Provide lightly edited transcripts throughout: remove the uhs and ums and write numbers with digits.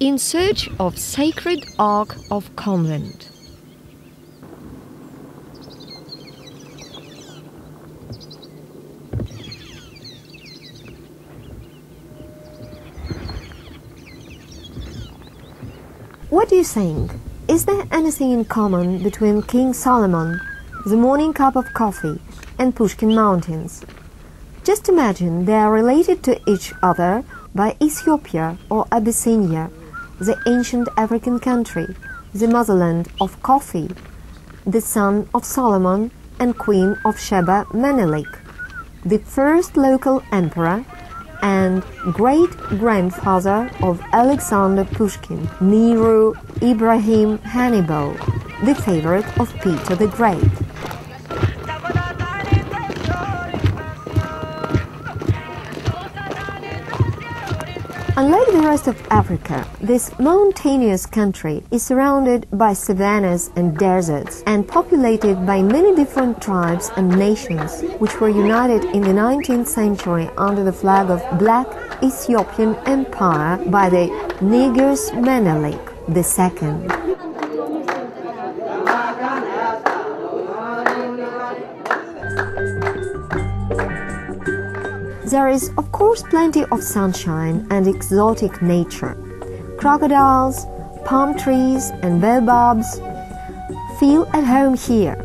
in search of sacred Ark of Convent. What do you think? Is there anything in common between King Solomon, the morning cup of coffee, and Pushkin Mountains? Just imagine they are related to each other by Ethiopia or Abyssinia, the ancient African country, the motherland of coffee, the son of Solomon and queen of Sheba Menelik, the first local emperor and great-grandfather of Alexander Pushkin, Nero Ibrahim Hannibal, the favorite of Peter the Great. Unlike the rest of Africa, this mountainous country is surrounded by savannas and deserts and populated by many different tribes and nations, which were united in the 19th century under the flag of Black Ethiopian Empire by the Negus Menelik II. There is, of course, plenty of sunshine and exotic nature. Crocodiles, palm trees, and baobabs feel at home here.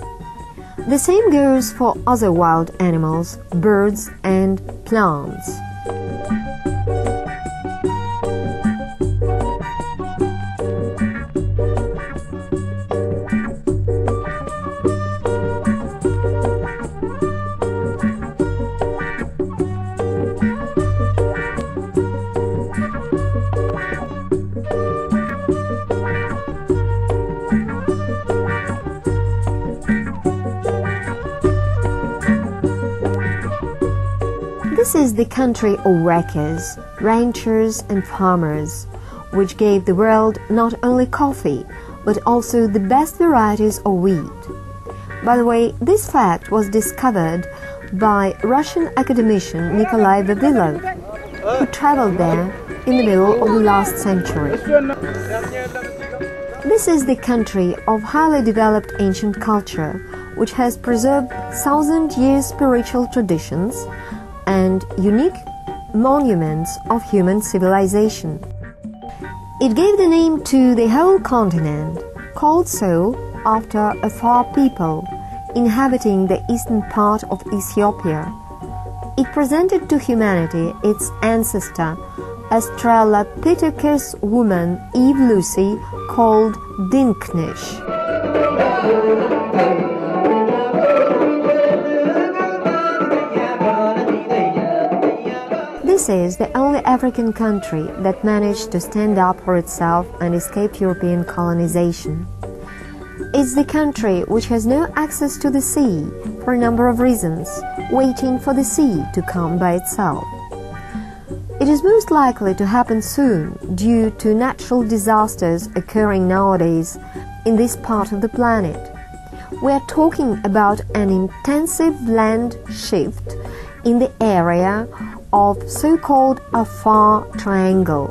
The same goes for other wild animals, birds, and plants. This is the country of wreckers, ranchers and farmers, which gave the world not only coffee, but also the best varieties of wheat. By the way, this fact was discovered by Russian academician Nikolai Vavilov, who traveled there in the middle of the last century. This is the country of highly developed ancient culture, which has preserved 1,000-year spiritual traditions and unique monuments of human civilization. It gave the name to the whole continent, called so after a far people inhabiting the eastern part of Ethiopia. It presented to humanity its ancestor, Australopithecus woman Eve Lucy, called Dinknesh. This is the only African country that managed to stand up for itself and escape European colonization. It's the country which has no access to the sea for a number of reasons, waiting for the sea to come by itself. It is most likely to happen soon due to natural disasters occurring nowadays in this part of the planet. We are talking about an intensive land shift in the area of so-called Afar Triangle,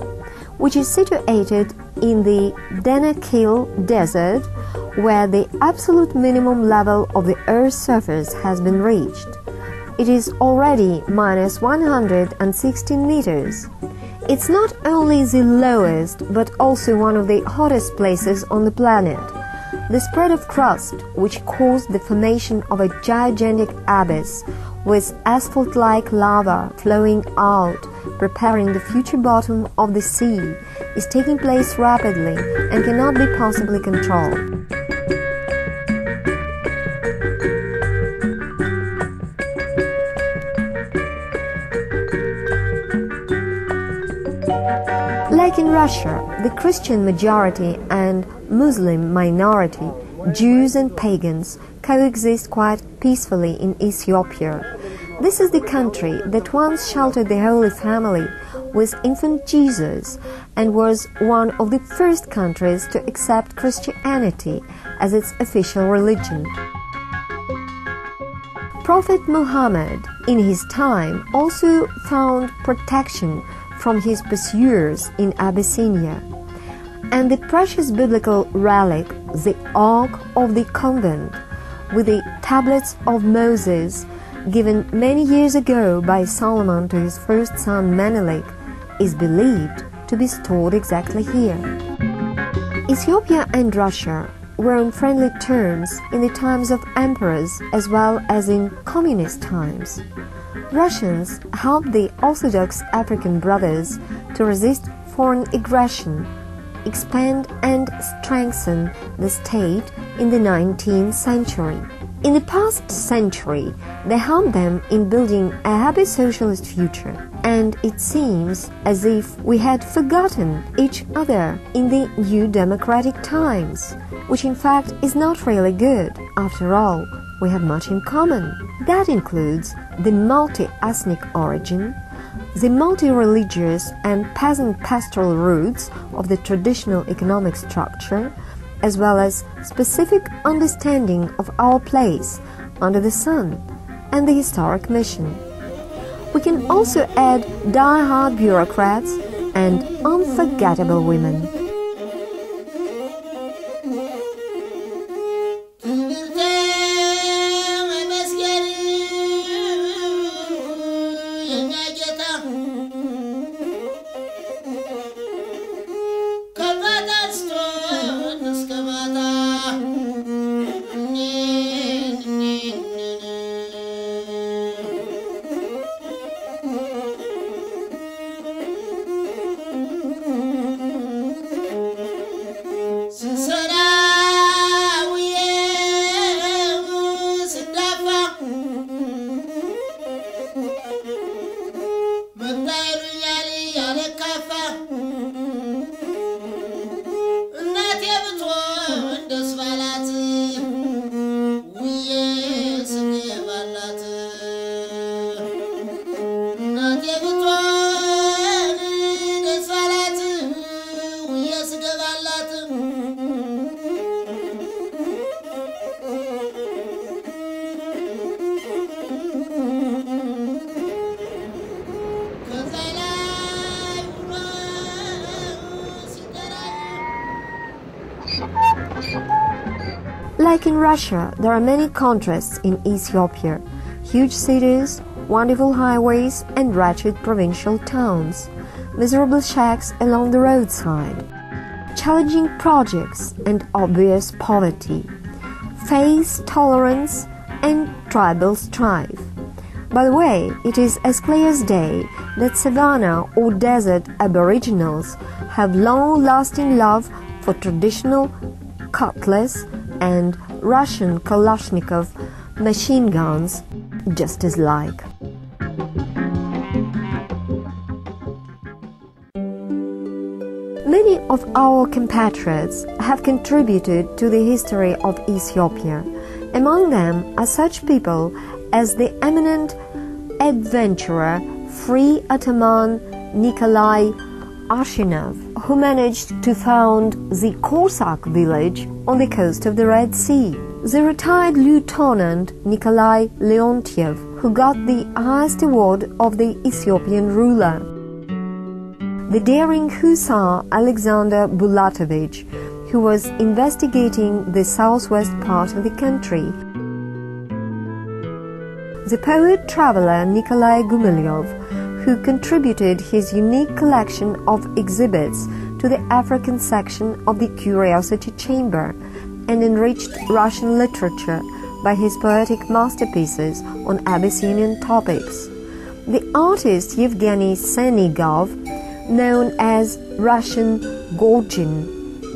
which is situated in the Danakil Desert, where the absolute minimum level of the Earth's surface has been reached. It is already minus 116 meters. It's not only the lowest, but also one of the hottest places on the planet. The spread of crust, which caused the formation of a gigantic abyss with asphalt-like lava flowing out, preparing the future bottom of the sea, is taking place rapidly and cannot be possibly controlled. Like in Russia, the Christian majority and Muslim minority, Jews and pagans, coexist quite peacefully in Ethiopia. This is the country that once sheltered the Holy Family with infant Jesus and was one of the first countries to accept Christianity as its official religion. Prophet Muhammad, in his time, also found protection from his pursuers in Abyssinia. and the precious biblical relic, the Ark of the Convent, with the tablets of Moses, given many years ago by Solomon to his first son Menelik, is believed to be stored exactly here. Ethiopia and Russia were on friendly terms in the times of emperors as well as in communist times. Russians helped the Orthodox African brothers to resist foreign aggression, expand and strengthen the state in the 19th century. In the past century, they helped them in building a happy socialist future, and it seems as if we had forgotten each other in the new democratic times, which in fact is not really good. After all, we have much in common. That includes the multi-ethnic origin, the multi-religious and peasant pastoral roots of the traditional economic structure, as well as specific understanding of our place under the sun and the historic mission. We can also add die-hard bureaucrats and unforgettable women. Like in Russia, there are many contrasts in Ethiopia: huge cities, wonderful highways, and wretched provincial towns, miserable shacks along the roadside, challenging projects and obvious poverty, faith tolerance, and tribal strife. By the way, it is as clear as day that savanna or desert aboriginals have long-lasting love for traditional cutlass and Russian Kalashnikov machine guns, just as like. Many of our compatriots have contributed to the history of Ethiopia. Among them are such people as the eminent adventurer, free ataman Nikolai Ashinov, who managed to found the Cossack village on the coast of the Red Sea; the retired lieutenant Nikolai Leontiev, who got the highest award of the Ethiopian ruler; the daring hussar Alexander Bulatovich, who was investigating the southwest part of the country; the poet-traveler Nikolai Gumilyov, who contributed his unique collection of exhibits to the African section of the Curiosity Chamber and enriched Russian literature by his poetic masterpieces on Abyssinian topics; the artist Yevgeny Senigov, known as Russian Gorgin;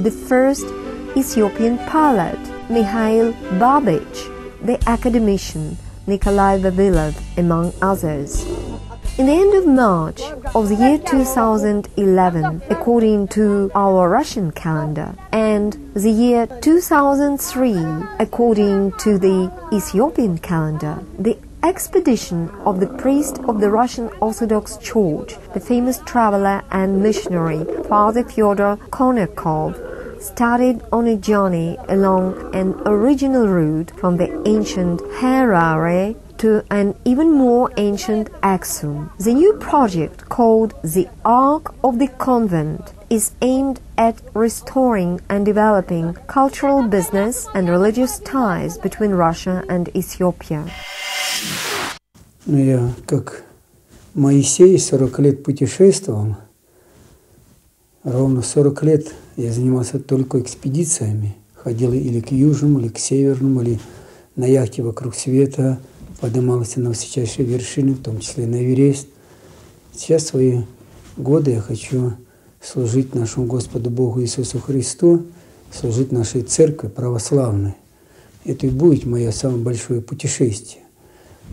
the first Ethiopian pilot, Mikhail Babich; the academician, Nikolai Vavilov, among others. In the end of March of the year 2011, according to our Russian calendar, and the year 2003, according to the Ethiopian calendar, the expedition of the priest of the Russian Orthodox Church, the famous traveler and missionary Father Fyodor Konyukhov, started on a journey along an original route from the ancient Harare to an even more ancient Aksum. The new project, called the Ark of the Convent, is aimed at restoring and developing cultural, business and religious ties between Russia and Ethiopia. Я, как Моисей, 40 лет путешествовал. Ровно 40 лет я занимался только экспедициями. Ходил или к южному, или к северному, или на яхте вокруг света, поднимался на высочайшие вершины, в том числе на Эверест. Сейчас свои годы я хочу служить нашему Господу Богу Иисусу Христу, служить нашей церкви православной. Это и будет мое самое большое путешествие.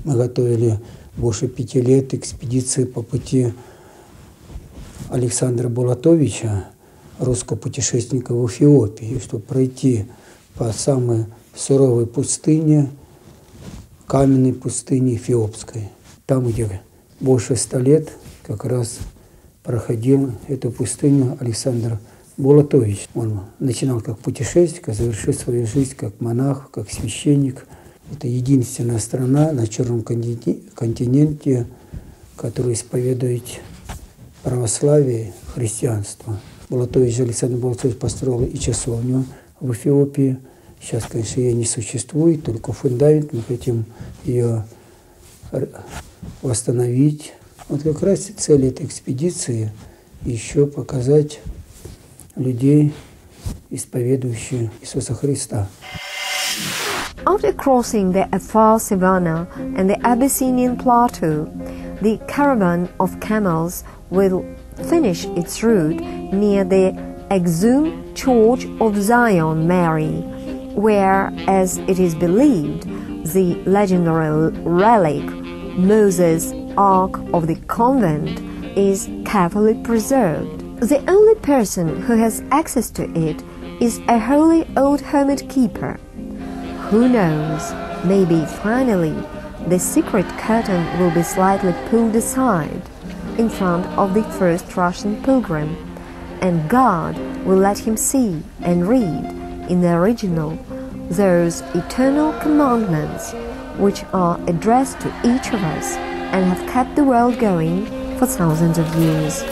Мы готовили больше 5 лет экспедиции по пути Александра Булатовича, русского путешественника в Эфиопии, чтобы пройти по самой суровой пустыне, каменной пустыне Эфиопской. Там, где больше 100 лет, как раз проходил эту пустыню Александр Булатович. Он начинал как путешественник, а завершил свою жизнь как монах, как священник. Это единственная страна на Черном континенте, которая исповедует православие, христианство. Булатович Александр Булатович построил и часовню в Эфиопии. Сейчас, конечно, ее не существует, только фундамент. Мы хотим ее восстановить. Вот как раз цель этой экспедиции еще показать людей, исповедующих Иисуса Христа. After crossing the Afar Savannah and the Abyssinian Plateau, the caravan of camels will finish its route near the exhumed Church of Zion Mary, where, as it is believed, the legendary relic, Moses' Ark of the Convent, is carefully preserved. The only person who has access to it is a holy old hermit keeper. Who knows, maybe finally the secret curtain will be slightly pulled aside in front of the first Russian pilgrim, and God will let him see and read in the original those eternal commandments which are addressed to each of us and have kept the world going for thousands of years.